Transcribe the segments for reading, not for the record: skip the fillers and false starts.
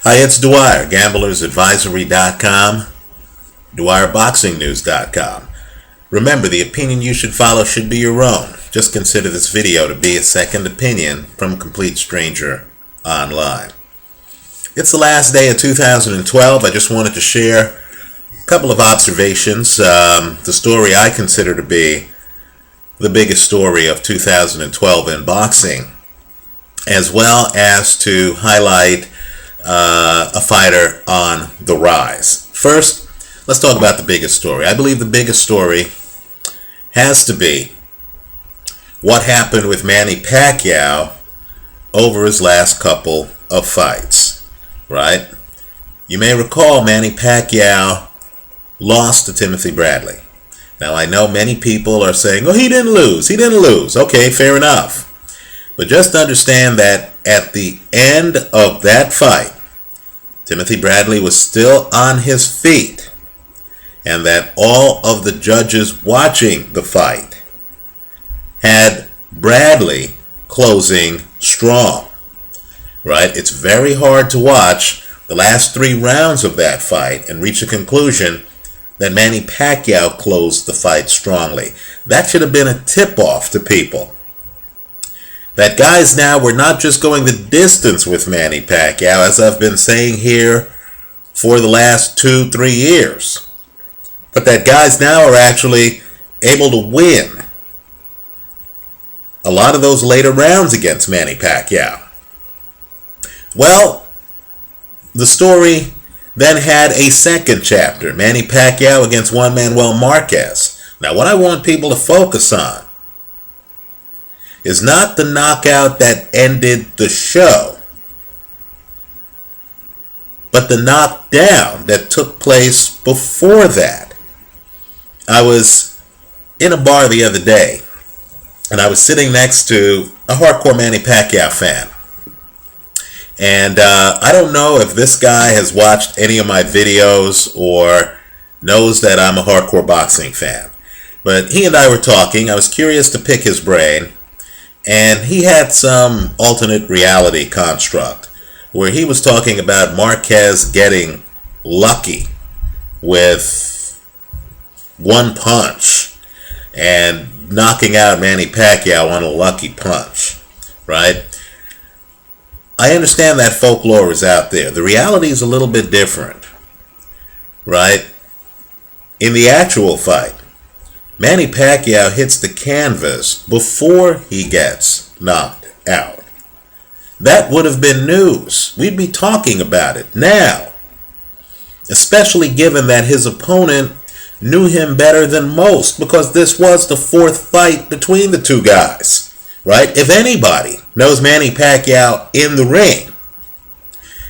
Hi, it's Dwyer, gamblersadvisory.com, DwyerBoxingNews.com. Remember, the opinion you should follow should be your own. Just consider this video to be a second opinion from a complete stranger online. It's the last day of 2012. I just wanted to share a couple of observations. The story I consider to be the biggest story of 2012 in boxing, as well as to highlight a fighter on the rise. First, let's talk about the biggest story. I believe the biggest story has to be what happened with Manny Pacquiao over his last couple of fights, right? You may recall Manny Pacquiao lost to Timothy Bradley. Now, I know many people are saying, oh, he didn't lose. Okay, fair enough. But just understand that at the end of that fight, Timothy Bradley was still on his feet, and that all of the judges watching the fight had Bradley closing strong, right? It's very hard to watch the last 3 rounds of that fight and reach a conclusion that Manny Pacquiao closed the fight strongly. That should have been a tip-off to people. That guys now were not just going the distance with Manny Pacquiao, as I've been saying here for the last 2-3 years, but that guys now are actually able to win a lot of those later rounds against Manny Pacquiao. Well, the story then had a second chapter, Manny Pacquiao against Marquez. Now, what I want people to focus on is not the knockout that ended the show, but the knockdown that took place before that. I was in a bar the other day, and I was sitting next to a hardcore Manny Pacquiao fan. And I don't know if this guy has watched any of my videos or knows that I'm a hardcore boxing fan. But he and I were talking. I was curious to pick his brain. And he had some alternate reality construct where he was talking about Marquez getting lucky with one punch and knocking out Manny Pacquiao on a lucky punch, right? I understand that folklore is out there. The reality is a little bit different, right? In the actual fight, Manny Pacquiao hits the canvas before he gets knocked out. That would have been news. We'd be talking about it now, especially given that his opponent knew him better than most, because this was the 4th fight between the two guys, right? If anybody knows Manny Pacquiao in the ring,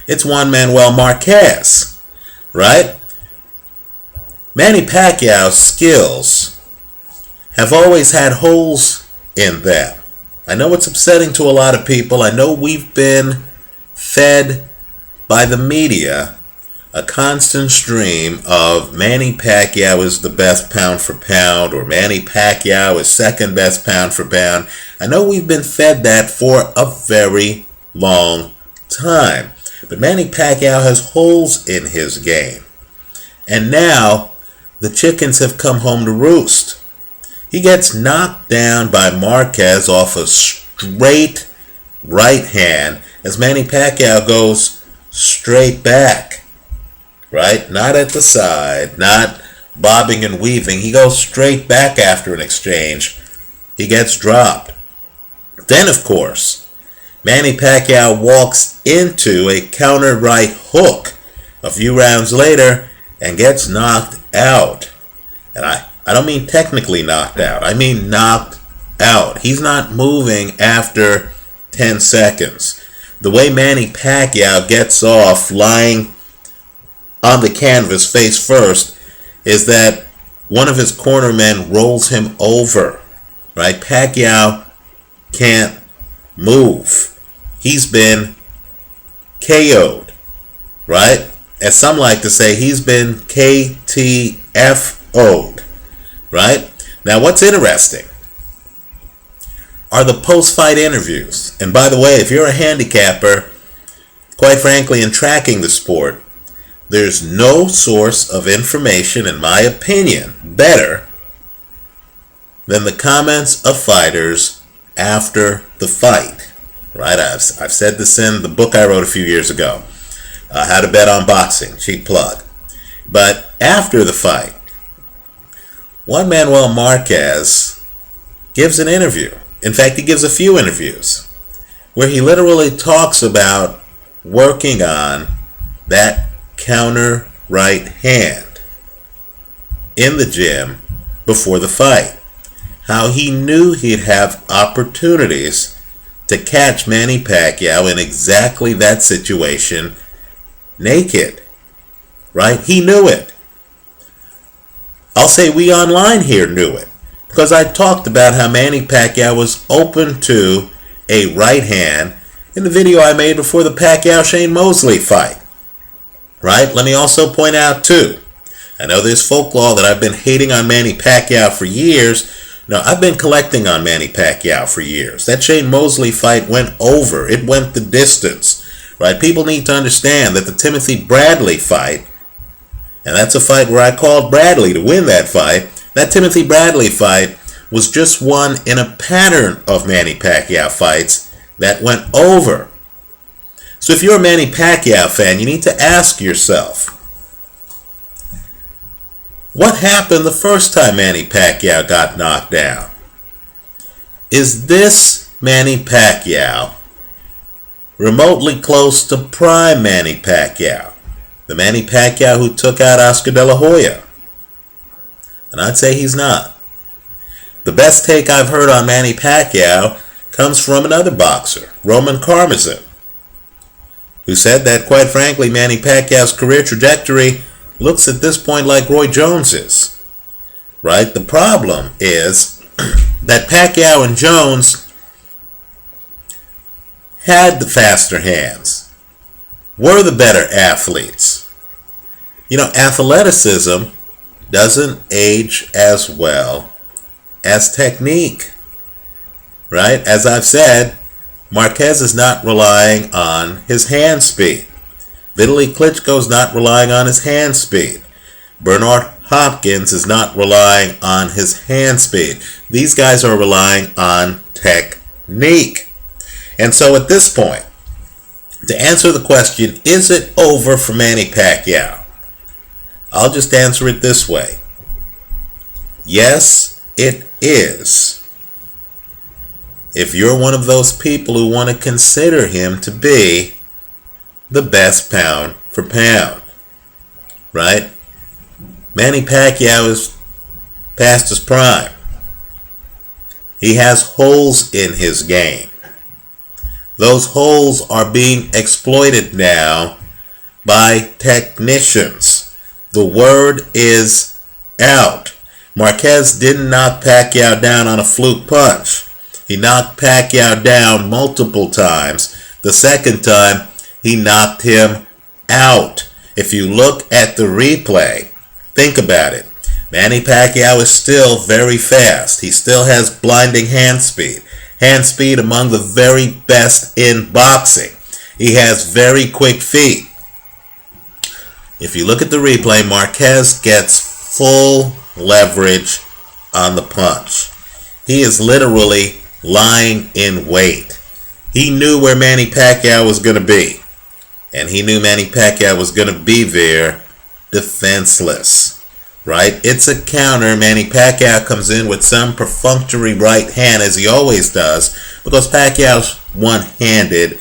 it's Marquez, right? Manny Pacquiao's skills have always had holes in them. I know it's upsetting to a lot of people. I know we've been fed by the media a constant stream of Manny Pacquiao is the best pound for pound, or Manny Pacquiao is second best pound for pound. I know we've been fed that for a very long time. But Manny Pacquiao has holes in his game. And now the chickens have come home to roost. He gets knocked down by Marquez off a straight right hand as Manny Pacquiao goes straight back, right? Not at the side, not bobbing and weaving. He goes straight back after an exchange. He gets dropped. Then, of course, Manny Pacquiao walks into a counter right hook a few rounds later and gets knocked out. And I don't mean technically knocked out. I mean knocked out. He's not moving after 10 seconds. The way Manny Pacquiao gets off lying on the canvas face first is that one of his cornermen rolls him over, right? Pacquiao can't move. He's been KO'd, right? As some like to say, he's been KTFO'd. Right? Now, what's interesting are the post-fight interviews. And by the way, if you're a handicapper, Quite frankly, in tracking the sport, there's no source of information, in my opinion, better than the comments of fighters after the fight. Right? I've said this in the book I wrote a few years ago, How to Bet on Boxing, cheap plug. But after the fight, Juan Manuel Marquez gives an interview. In fact, he gives a few interviews where he literally talks about working on that counter right hand in the gym before the fight. How he knew he'd have opportunities to catch Manny Pacquiao in exactly that situation naked. Right? He knew it. I'll say we online here knew it, because I talked about how Manny Pacquiao was open to a right hand in the video I made before the Pacquiao-Shane Mosley fight. Right? Let me also point out too, I know there's folklore that I've been hating on Manny Pacquiao for years. No, I've been collecting on Manny Pacquiao for years. That Shane Mosley fight went over. It went the distance. Right? People need to understand that the Timothy Bradley fight, and that's a fight where I called Bradley to win that fight, that Timothy Bradley fight was just one in a pattern of Manny Pacquiao fights that went over. So if you're a Manny Pacquiao fan, you need to ask yourself, what happened the first time Manny Pacquiao got knocked down? Is this Manny Pacquiao remotely close to prime Manny Pacquiao? The Manny Pacquiao who took out Oscar De La Hoya? And I'd say he's not. The best take I've heard on Manny Pacquiao comes from another boxer, Roman Karmazin, who said that, quite frankly, Manny Pacquiao's career trajectory looks at this point like Roy Jones's. Right? The problem is that Pacquiao and Jones had the faster hands, were the better athletes. You know, athleticism doesn't age as well as technique. Right? As I've said, Marquez is not relying on his hand speed. Vitaly Klitschko's not relying on his hand speed. Bernard Hopkins is not relying on his hand speed. These guys are relying on technique. And so at this point, to answer the question, is it over for Manny Pacquiao? I'll just answer it this way. Yes, it is. If you're one of those people who want to consider him to be the best pound for pound. Right? Manny Pacquiao is past his prime. He has holes in his game. Those holes are being exploited now by technicians. The word is out. Marquez didn't knock Pacquiao down on a fluke punch. He knocked Pacquiao down multiple times. The second time, he knocked him out. If you look at the replay, think about it. Manny Pacquiao is still very fast. He still has blinding hand speed. Hand speed among the very best in boxing. He has very quick feet. If you look at the replay, Marquez gets full leverage on the punch. He is literally lying in wait. He knew where Manny Pacquiao was going to be. And he knew Manny Pacquiao was going to be there defenseless. Right? It's a counter. Manny Pacquiao comes in with some perfunctory right hand, as he always does, because Pacquiao's one-handed.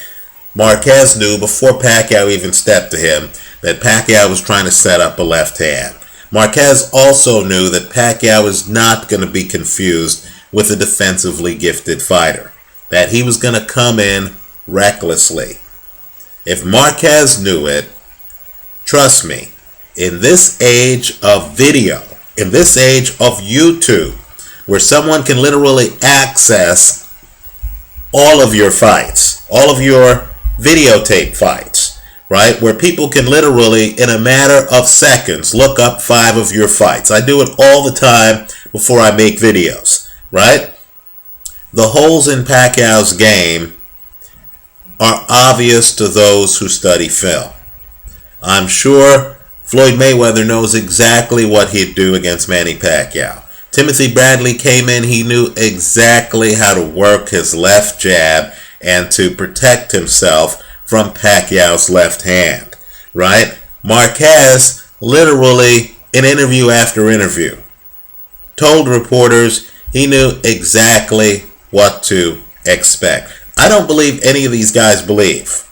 Marquez knew before Pacquiao even stepped to him that Pacquiao was trying to set up a left hand. Marquez also knew that Pacquiao is not going to be confused with a defensively gifted fighter, that he was going to come in recklessly. If Marquez knew it, trust me, in this age of video, in this age of YouTube, where someone can literally access all of your fights, all of your videotape fights, right? Where people can literally, in a matter of seconds, look up 5 of your fights. I do it all the time before I make videos, right? The holes in Pacquiao's game are obvious to those who study film. I'm sure Floyd Mayweather knows exactly what he'd do against Manny Pacquiao. Timothy Bradley came in, he knew exactly how to work his left jab and to protect himself from Pacquiao's left hand, right? Marquez, literally, in interview after interview, told reporters he knew exactly what to expect. I don't believe any of these guys believe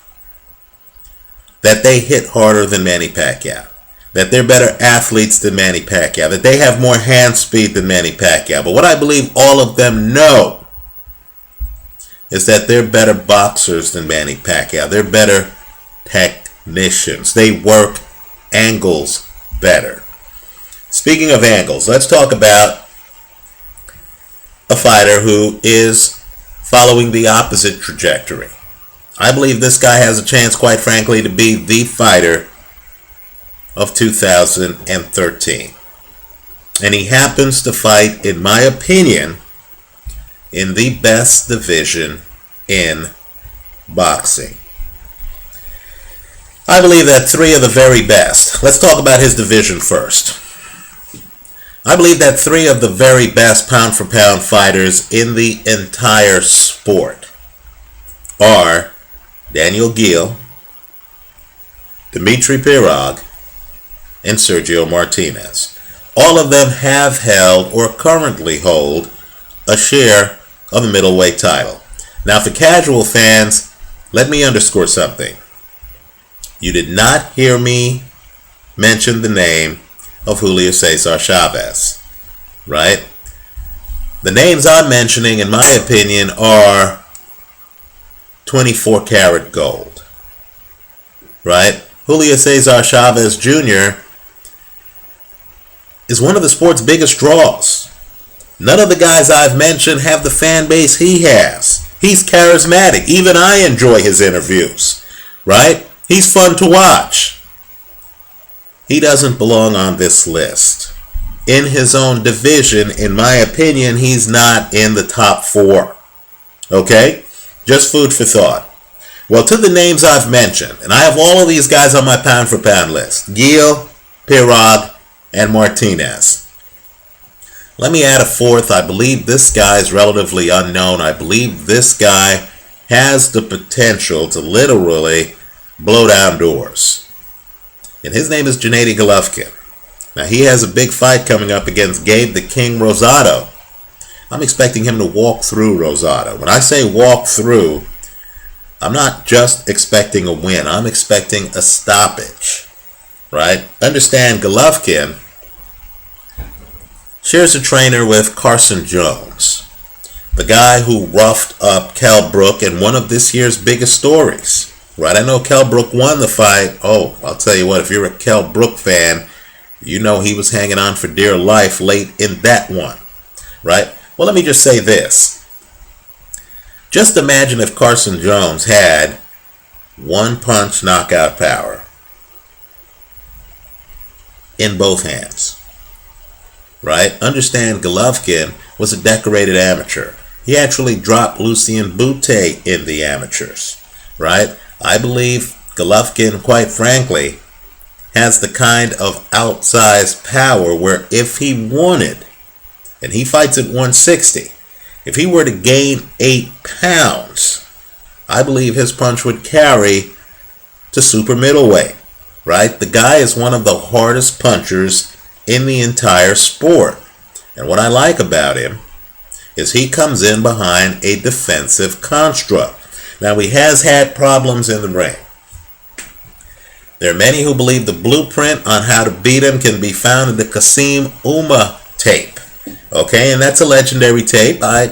that they hit harder than Manny Pacquiao, that they're better athletes than Manny Pacquiao, that they have more hand speed than Manny Pacquiao. But what I believe all of them know is that they're better boxers than Manny Pacquiao. They're better technicians. They work angles better. Speaking of angles, let's talk about a fighter who is following the opposite trajectory. I believe this guy has a chance, quite frankly, to be the fighter of 2013. And he happens to fight, in my opinion, in the best division in boxing. I believe that three of the very best. Let's talk about his division first. I believe that three of the very best pound-for-pound fighters in the entire sport are Daniel Geale, Dmitry Pirog, and Sergio Martinez. All of them have held or currently hold a share of the middleweight title. Now, for casual fans, let me underscore something. You did not hear me mention the name of Julio Cesar Chavez, right? The names I'm mentioning, in my opinion, are 24 karat gold, right? Julio Cesar Chavez Jr. is one of the sport's biggest draws. None of the guys I've mentioned have the fan base he has. He's charismatic. Even I enjoy his interviews, right? He's fun to watch. He doesn't belong on this list. In his own division, in my opinion, he's not in the top four. Okay? Just food for thought. Well, to the names I've mentioned, and I have all of these guys on my pound-for-pound list. Geale, Pirog, and Martinez. Let me add a fourth. I believe this guy is relatively unknown. I believe this guy has the potential to literally blow down doors. And his name is Gennady Golovkin. Now, he has a big fight coming up against Gabe the King Rosado. I'm expecting him to walk through Rosado. When I say walk through, I'm not just expecting a win. I'm expecting a stoppage, right? Understand, Golovkin shares a trainer with Carson Jones, the guy who roughed up Kell Brook in one of this year's biggest stories. Right, I know Kell Brook won the fight. Oh, I'll tell you what, if you're a Kell Brook fan, you know he was hanging on for dear life late in that one. Right? Well, let me just say this. Just imagine if Carson Jones had one-punch knockout power in both hands. Right? Understand, Golovkin was a decorated amateur. He actually dropped Lucien Boutte in the amateurs. Right? I believe Golovkin, quite frankly, has the kind of outsized power where if he wanted, and he fights at 160, if he were to gain 8 pounds, I believe his punch would carry to super middleweight, right? The guy is one of the hardest punchers in the entire sport. And what I like about him is he comes in behind a defensive construct. Now, he has had problems in the ring. There are many who believe the blueprint on how to beat him can be found in the Kasim Uma tape. Okay, and that's a legendary tape. I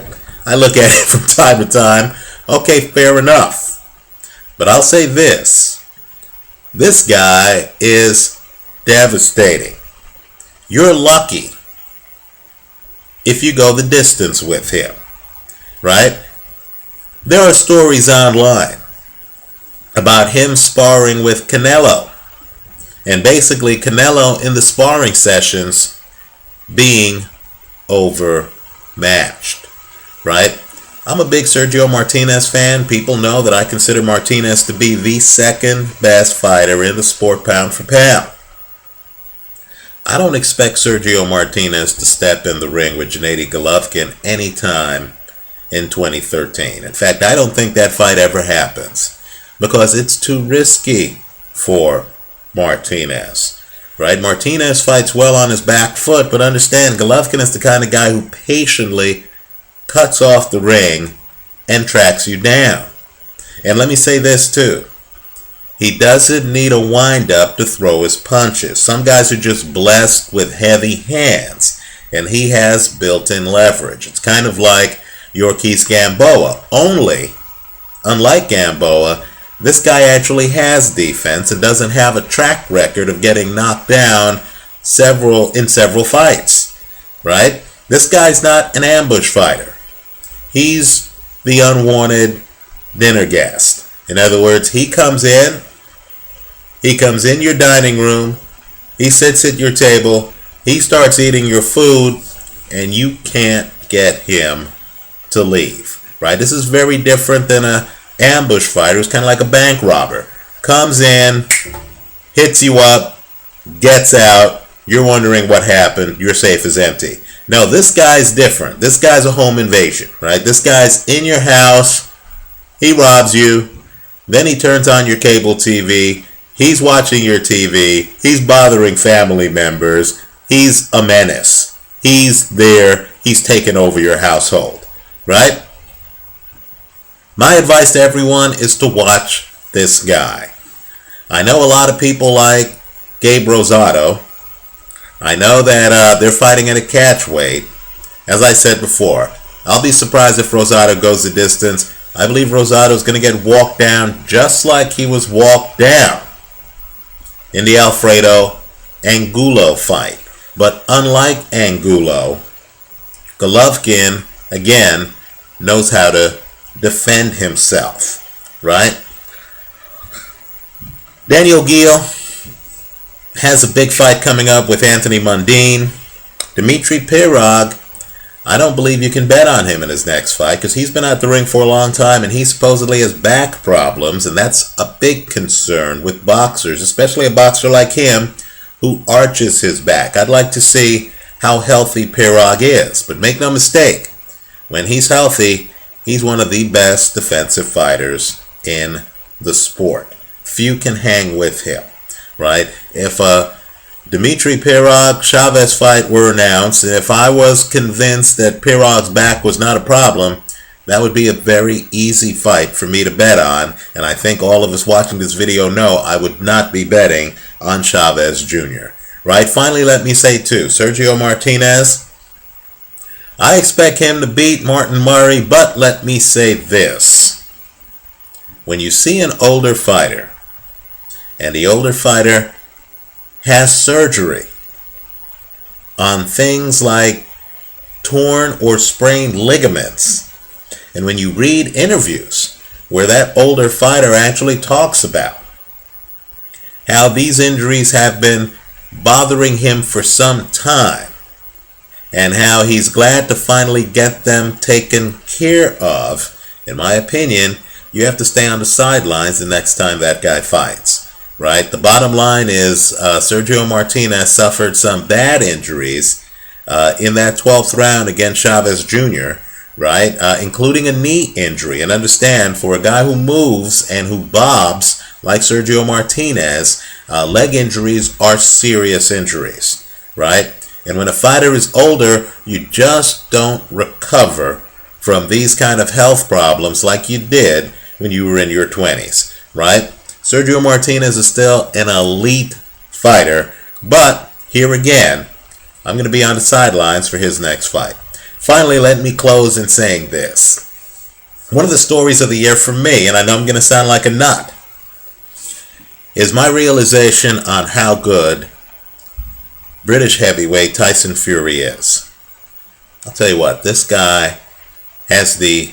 look at it from time to time. Okay, fair enough. But I'll say this. This guy is devastating. You're lucky if you go the distance with him, right? There are stories online about him sparring with Canelo, and basically Canelo in the sparring sessions being overmatched, right? I'm a big Sergio Martinez fan. People know that I consider Martinez to be the second best fighter in the sport pound for pound. I don't expect Sergio Martinez to step in the ring with Gennady Golovkin anytime in 2013. In fact, I don't think that fight ever happens because it's too risky for Martinez. Right? Martinez fights well on his back foot, but understand Golovkin is the kind of guy who patiently cuts off the ring and tracks you down. And let me say this too. He doesn't need a wind-up to throw his punches. Some guys are just blessed with heavy hands, and he has built-in leverage. It's kind of like Yorkis Gamboa. Only, unlike Gamboa, this guy actually has defense and doesn't have a track record of getting knocked down in several fights. Right? This guy's not an ambush fighter. He's the unwanted dinner guest. In other words, he comes in your dining room, he sits at your table, he starts eating your food, and you can't get him to leave. Right? This is very different than an ambush fighter who's kind of like a bank robber. Comes in, hits you up, gets out, you're wondering what happened, your safe is empty. No, this guy's different. This guy's a home invasion, right? This guy's in your house, he robs you, then he turns on your cable TV, he's watching your TV, he's bothering family members, he's a menace. He's there, he's taken over your household, right? My advice to everyone is to watch this guy. I know a lot of people like Gabe Rosado. I know that they're fighting at a catch weight. As I said before, I'll be surprised if Rosado goes the distance. I believe Rosado's going to get walked down just like he was walked down in the Alfredo Angulo fight. But unlike Angulo, Golovkin, again, knows how to defend himself, right? Daniel Gil has a big fight coming up with Anthony Mundine. Dmitry Pirog, I don't believe you can bet on him in his next fight because he's been out the ring for a long time and he supposedly has back problems, and that's a big concern with boxers, especially a boxer like him who arches his back. I'd like to see how healthy Pirog is, but make no mistake, when he's healthy, he's one of the best defensive fighters in the sport. Few can hang with him. Right? If a Dmitry Pirog Chavez fight were announced, and if I was convinced that Pirog's back was not a problem, that would be a very easy fight for me to bet on, and I think all of us watching this video know I would not be betting on Chavez Jr. Right? Finally, let me say too, Sergio Martinez, I expect him to beat Martin Murray, but let me say this. When you see an older fighter, and the older fighter has surgery on things like torn or sprained ligaments, and when you read interviews where that older fighter actually talks about how these injuries have been bothering him for some time, and how he's glad to finally get them taken care of, in my opinion, you have to stay on the sidelines the next time that guy fights. Right? The bottom line is Sergio Martinez suffered some bad injuries in that 12th round against Chavez Jr., right? Including a knee injury. And understand, for a guy who moves and who bobs like Sergio Martinez, leg injuries are serious injuries, right? And when a fighter is older, you just don't recover from these kind of health problems like you did when you were in your 20s, right? Sergio Martinez is still an elite fighter, but here again, I'm going to be on the sidelines for his next fight. Finally, let me close in saying this. One of the stories of the year for me, and I know I'm going to sound like a nut, is my realization on how good British heavyweight Tyson Fury is. I'll tell you what, this guy has the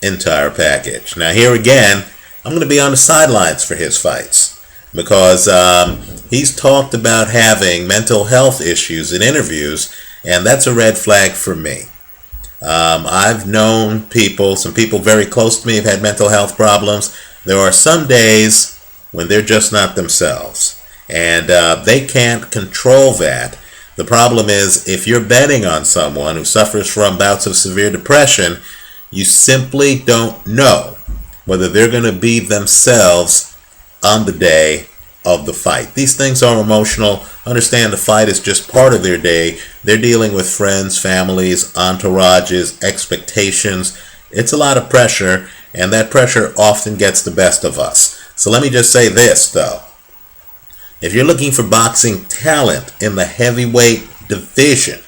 entire package. Now here again, I'm going to be on the sidelines for his fights because he's talked about having mental health issues in interviews, and that's a red flag for me. I've known some people very close to me have had mental health problems. There are some days when they're just not themselves, and they can't control that. The problem is, if you're betting on someone who suffers from bouts of severe depression, you simply don't know whether they're going to be themselves on the day of the fight. These things are emotional. Understand the fight is just part of their day. They're dealing with friends, families, entourages, expectations. It's a lot of pressure, and that pressure often gets the best of us. So let me just say this, though. If you're looking for boxing talent in the heavyweight division,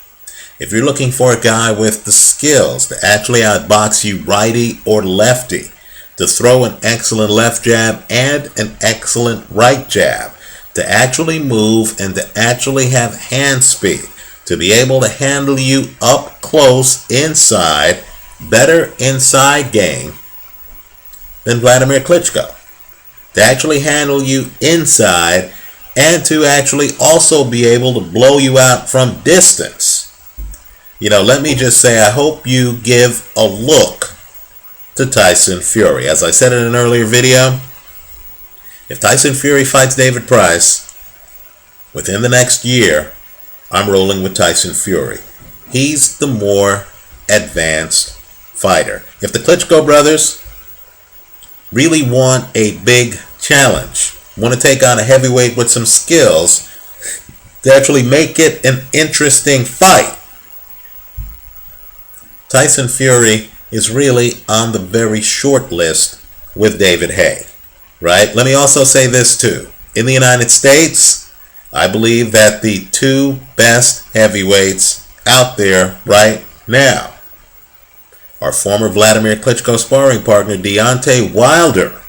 if you're looking for a guy with the skills to actually outbox you righty or lefty, to throw an excellent left jab and an excellent right jab, to actually move and to actually have hand speed, to be able to handle you up close inside, better inside game than Vladimir Klitschko, to actually handle you inside and to actually also be able to blow you out from distance. Let me just say, I hope you give a look to Tyson Fury. As I said in an earlier video, if Tyson Fury fights David Price within the next year, I'm rolling with Tyson Fury. He's the more advanced fighter. If the Klitschko brothers really want a big challenge, want to take on a heavyweight with some skills to actually make it an interesting fight, Tyson Fury is really on the very short list with David Haye, right? Let me also say this too. In the United States, I believe that the two best heavyweights out there right now are former Vladimir Klitschko sparring partner Deontay Wilder,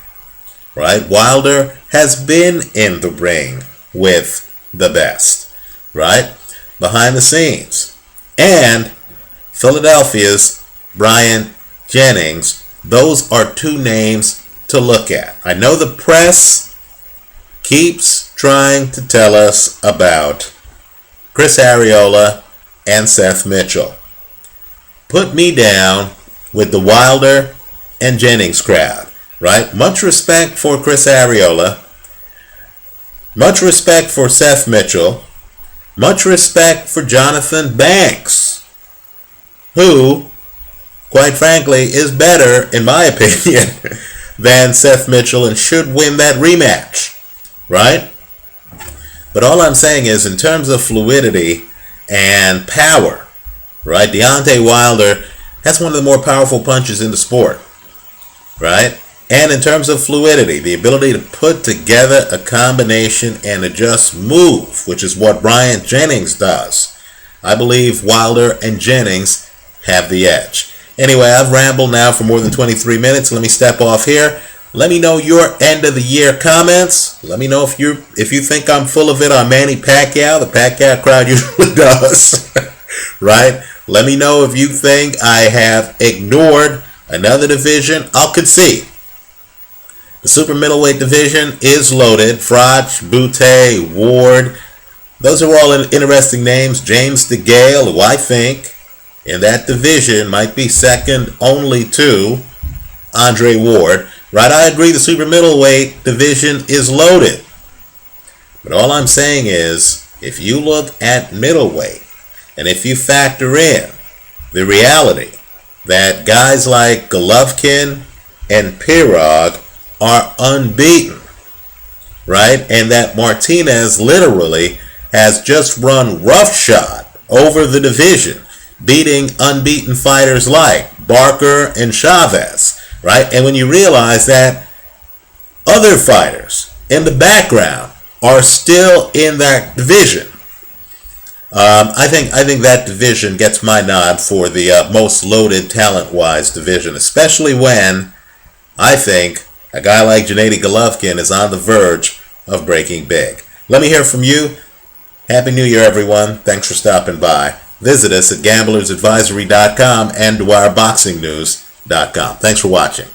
right? Wilder has been in the ring with the best, right? Behind the scenes. And Philadelphia's Brian Jennings. Those are two names to look at. I know the press keeps trying to tell us about Chris Arreola and Seth Mitchell. Put me down with the Wilder and Jennings crowd, right? Much respect for Chris Arreola. Much respect for Seth Mitchell. Much respect for Jonathan Banks, who, quite frankly, is better, in my opinion, than Seth Mitchell and should win that rematch, right? But all I'm saying is, in terms of fluidity and power, right, Deontay Wilder has one of the more powerful punches in the sport, right? And in terms of fluidity, the ability to put together a combination and to just move, which is what Brian Jennings does, I believe Wilder and Jennings have the edge. Anyway, I've rambled now for more than 23 minutes. Let me step off here. Let me know your end of the year comments. Let me know if you think I'm full of it on Manny Pacquiao. The Pacquiao crowd usually does, right? Let me know if you think I have ignored another division. I'll concede. The super middleweight division is loaded. Froch, Butte, Ward. Those are all interesting names. James DeGale, who I think in that division might be second only to Andre Ward. Right, I agree the super middleweight division is loaded. But all I'm saying is, if you look at middleweight, and if you factor in the reality that guys like Golovkin and Pirog are unbeaten, right, and that Martinez literally has just run roughshod over the division, beating unbeaten fighters like Barker and Chavez, right? And when you realize that other fighters in the background are still in that division, I think that division gets my nod for the most loaded talent-wise division, especially when I think a guy like Gennady Golovkin is on the verge of breaking big. Let me hear from you. Happy New Year, everyone. Thanks for stopping by. Visit us at gamblersadvisory.com and DwyerBoxingNews.com. Thanks for watching.